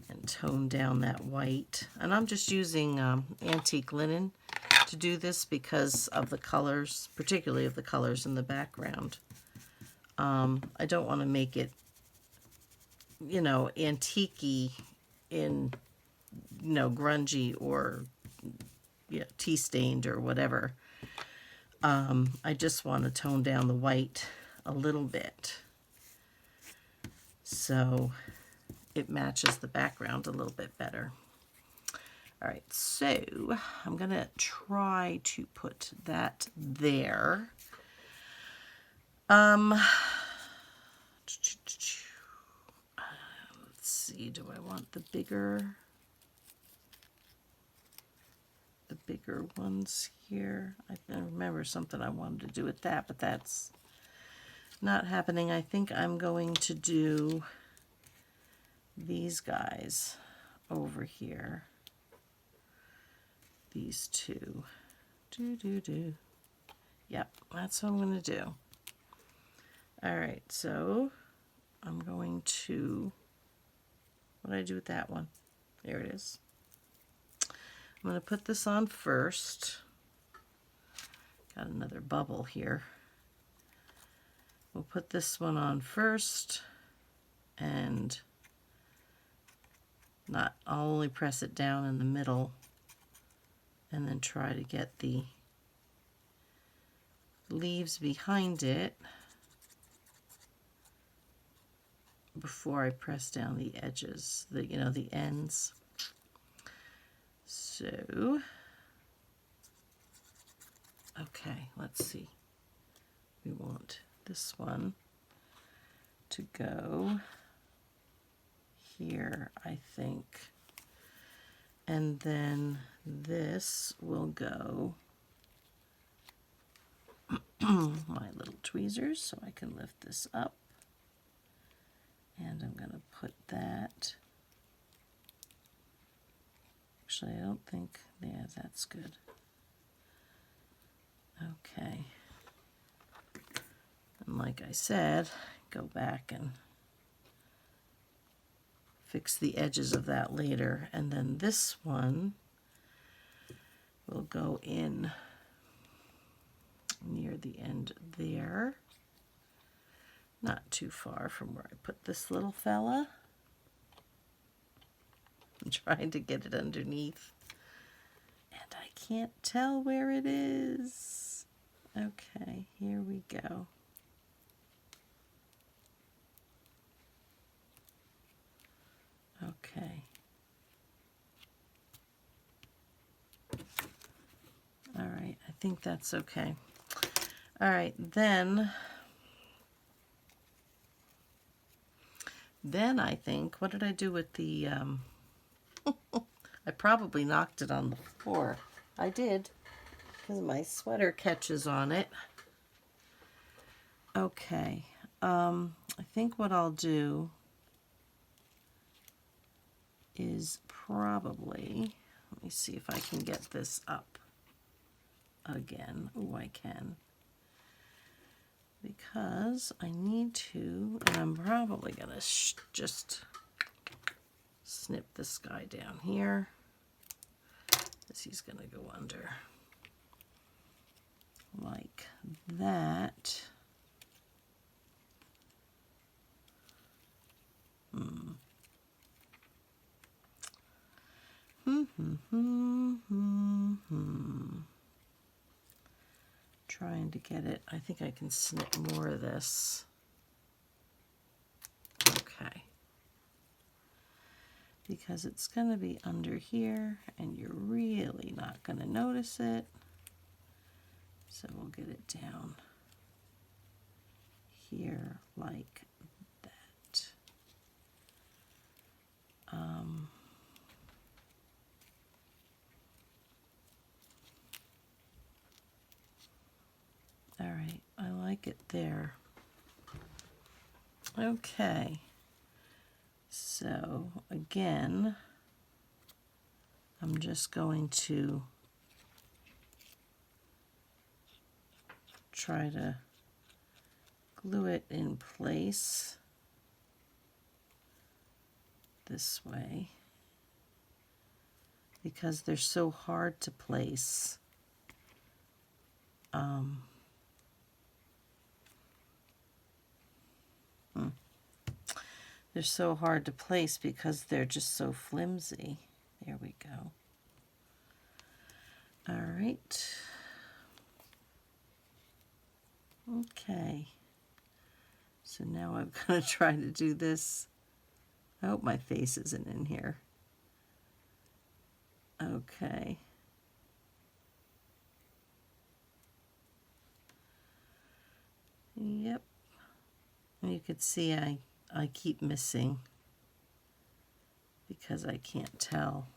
and tone down that white. And I'm just using antique linen to do this because of the colors, particularly of the colors in the background. I don't want to make it, you know, antique-y in, you know, grungy or, yeah, tea-stained or whatever. I just want to tone down the white a little bit so it matches the background a little bit better. All right, so I'm going to try to put that there. Let's see, do I want the bigger ones here? I remember something I wanted to do with that, but that's not happening. I think I'm going to do these guys over here. These two. Yep, that's what I'm going to do. All right, so I'm going to, what did I do with that one? There it is. I'm going to put this on first. Got another bubble here. We'll put this one on first, and I'll only press it down in the middle and then try to get the leaves behind it before I press down the edges, the ends. So, okay, let's see. We want this one to go here, I think. And then this will go my little tweezers so I can lift this up. And I'm going to put that. Actually, I don't think, yeah, that's good. Okay. And like I said, go back and fix the edges of that later. And then this one will go in near the end there. Not too far from where I put this little fella. I'm trying to get it underneath, and I can't tell where it is. Okay, here we go. Okay. All right, I think that's okay. All right, then I think, what did I do with the, I probably knocked it on the floor. I did, because my sweater catches on it. Okay, I think what I'll do is probably, let me see if I can get this up again. Oh, I can. Because I need to, and I'm probably going to just snip this guy down here, because he's going to go under like that. Trying to get it. I think I can snip more of this. Okay. Because it's going to be under here, and you're really not going to notice it. So we'll get it down here like that. All right, I like it there. Okay, so again, I'm just going to try to glue it in place this way, because they're so hard to place. They're so hard to place because they're just so flimsy. There we go. All right. Okay. So now I'm going to try to do this. I hope my face isn't in here. Okay. Yep. And you could see I keep missing because I can't tell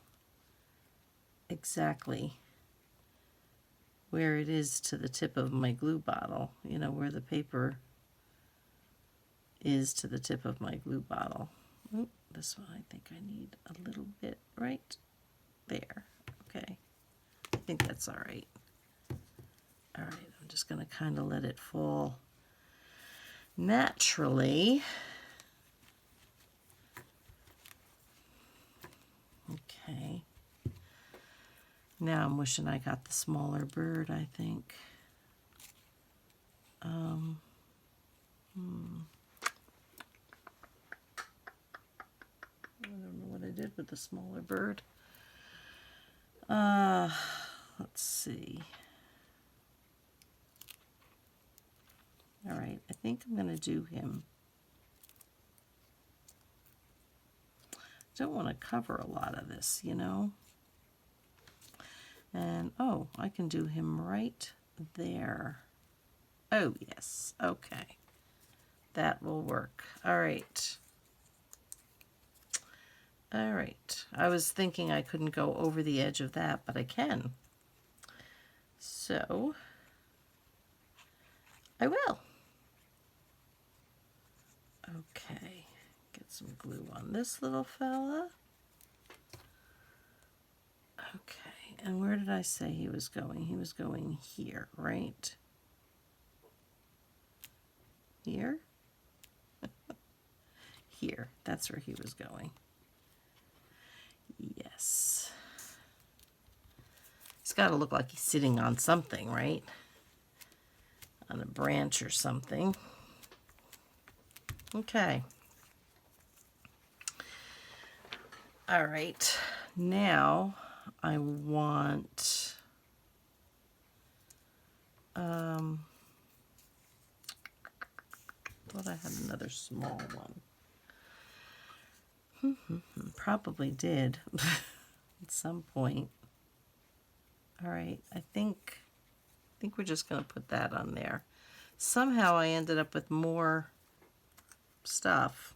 exactly where it is to the tip of my glue bottle, you know, where the paper is to the tip of my glue bottle. Oop, this one I think I need a little bit right there. Okay, I think that's all right. All right, I'm just going to kind of let it fall naturally. Okay. Now I'm wishing I got the smaller bird, I think. I don't know what I did with the smaller bird. Let's see. All right, I think I'm going to do him. Don't want to cover a lot of this, you know. And, oh, I can do him right there. Oh, yes. Okay. That will work. All right. All right. I was thinking I couldn't go over the edge of that, but I can. So, I will. Okay. Get some glue on this little fella. Okay. And where did I say he was going? He was going here, right? Here? Here. That's where he was going. Yes. He's got to look like he's sitting on something, right? On a branch or something. Okay. All right. Now I want thought I had another small one. Probably did at some point. All right, I think we're just going to put that on there. Somehow I ended up with more stuff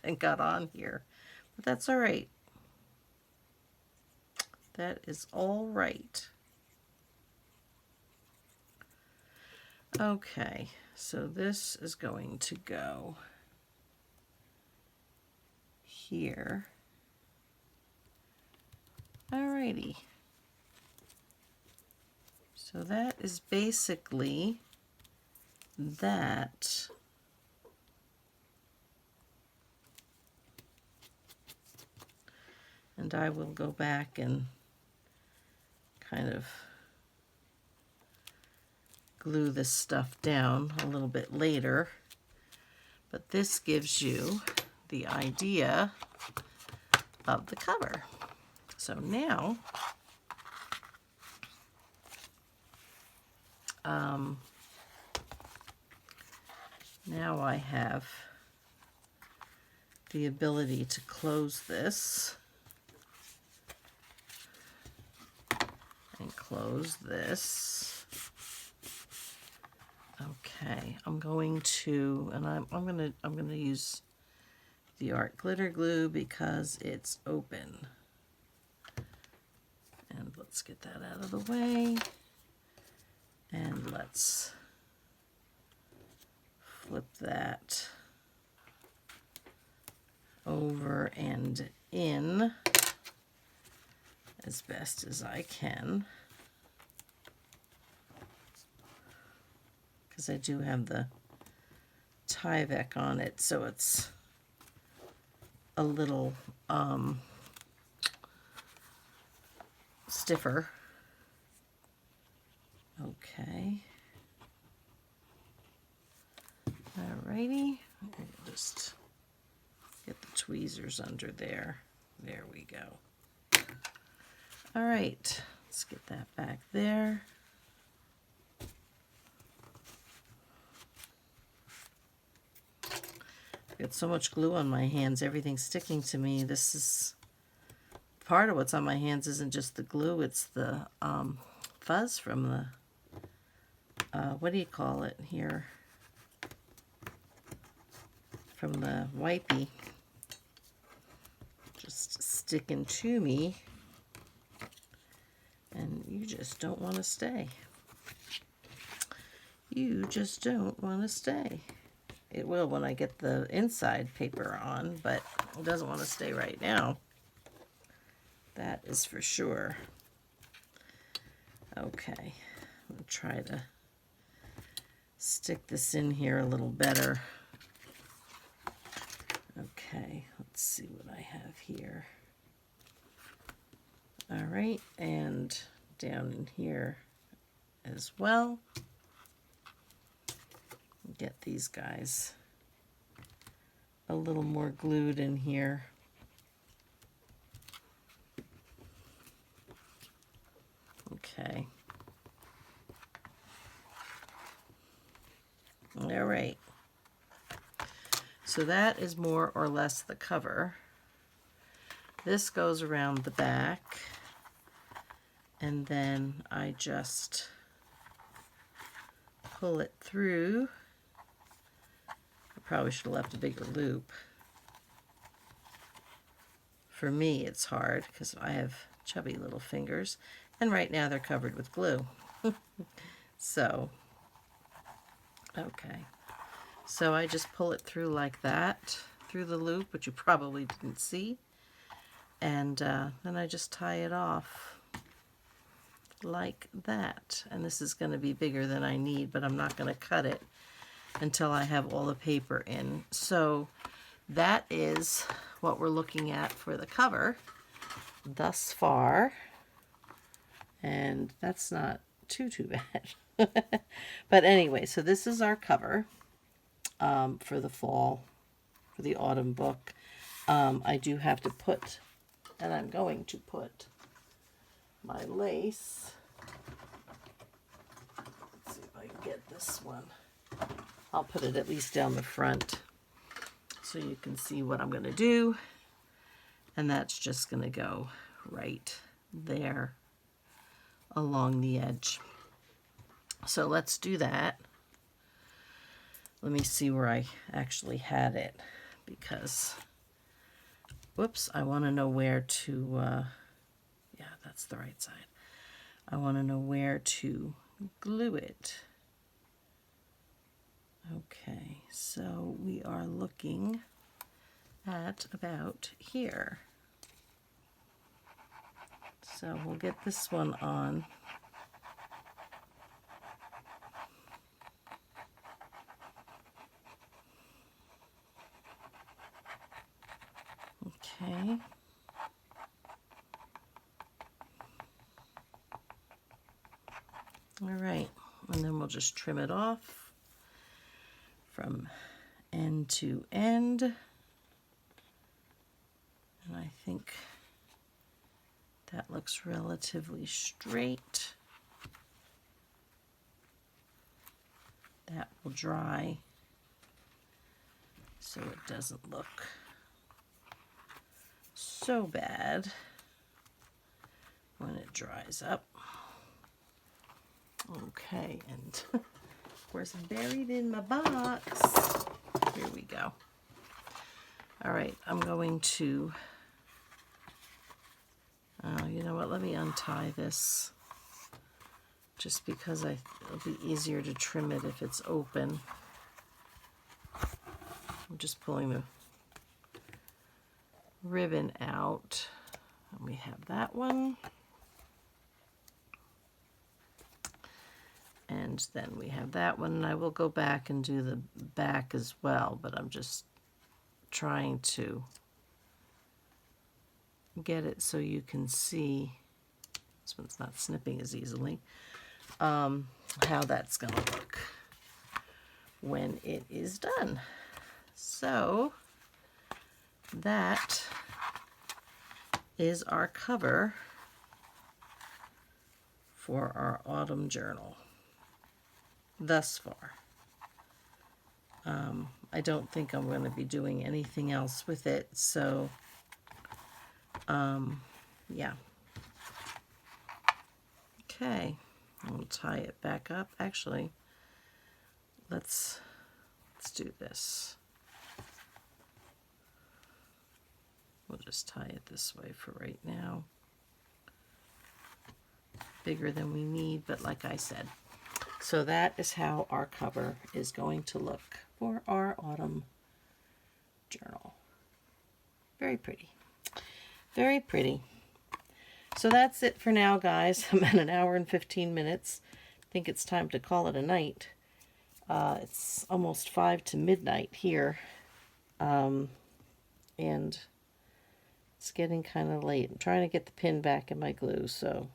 than got on here, but that's all right. That is all right. Okay, so this is going to go here. Alrighty. So that is basically that. And I will go back and kind of glue this stuff down a little bit later. But this gives you the idea of the cover. So now, now I have the ability to close this and close this. Okay, I'm going to, and I'm gonna use the art glitter glue because it's open. And let's get that out of the way. And let's flip that over and in as best as I can. Because I do have the Tyvek on it, so it's a little stiffer. Okay. Alrighty. Just get the tweezers under there. There we go. Alright, let's get that back there. I've got so much glue on my hands, everything's sticking to me. This is part of what's on my hands isn't just the glue, it's the fuzz from the what do you call it here? From the wipey. Just sticking to me. And you just don't want to stay. You just don't want to stay. It will when I get the inside paper on, but it doesn't want to stay right now. That is for sure. Okay, I'm going to try to stick this in here a little better. Okay, let's see what I have here. All right, and down in here as well. Get these guys a little more glued in here. Okay. All right. So that is more or less the cover. This goes around the back, and then I just pull it through. I probably should have left a bigger loop. For me, it's hard because I have chubby little fingers, and right now they're covered with glue. So, okay. So I just pull it through like that, through the loop, which you probably didn't see. And then I just tie it off like that. And this is going to be bigger than I need, but I'm not going to cut it until I have all the paper in. So that is what we're looking at for the cover thus far. And that's not too bad. But anyway, so this is our cover for the fall, for the autumn book. I do have to put, and I'm going to put my lace. Let's see if I can get this one. I'll put it at least down the front so you can see what I'm going to do. And that's just going to go right there along the edge. So let's do that. Let me see where I actually had it, because, whoops, I want to know where to, yeah, that's the right side. I want to know where to glue it. Okay, so we are looking at about here. So we'll get this one on. Okay. All right, and then we'll just trim it off from end to end. And I think that looks relatively straight. That will dry so it doesn't look so bad when it dries up. Okay, and of course buried in my box, here we go. All right, I'm going to, you know what, let me untie this, just because it'll be easier to trim it if it's open. I'm just pulling the ribbon out, and we have that one. And then we have that one, and I will go back and do the back as well, but I'm just trying to get it so you can see, this one's not snipping as easily, how that's going to look when it is done. So that is our cover for our autumn journal thus far. I don't think I'm going to be doing anything else with it, so yeah. Okay, I'll tie it back up. Actually, let's do this. We'll just tie it this way for right now. Bigger than we need, but like I said. So that is how our cover is going to look for our autumn journal. Very pretty. Very pretty. So that's it for now, guys. I'm at an hour and 15 minutes. I think it's time to call it a night. It's almost 5 to midnight here. And it's getting kind of late. I'm trying to get the pin back in my glue, so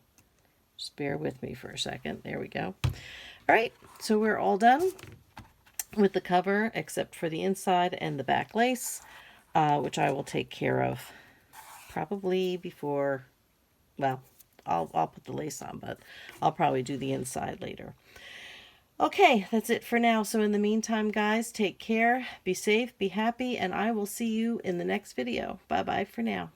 just bear with me for a second. There we go. All right, so we're all done with the cover except for the inside and the back lace, which I will take care of probably before, well, I'll put the lace on, but I'll probably do the inside later. Okay, that's it for now. So in the meantime, guys, take care, be safe, be happy, and I will see you in the next video. Bye-bye for now.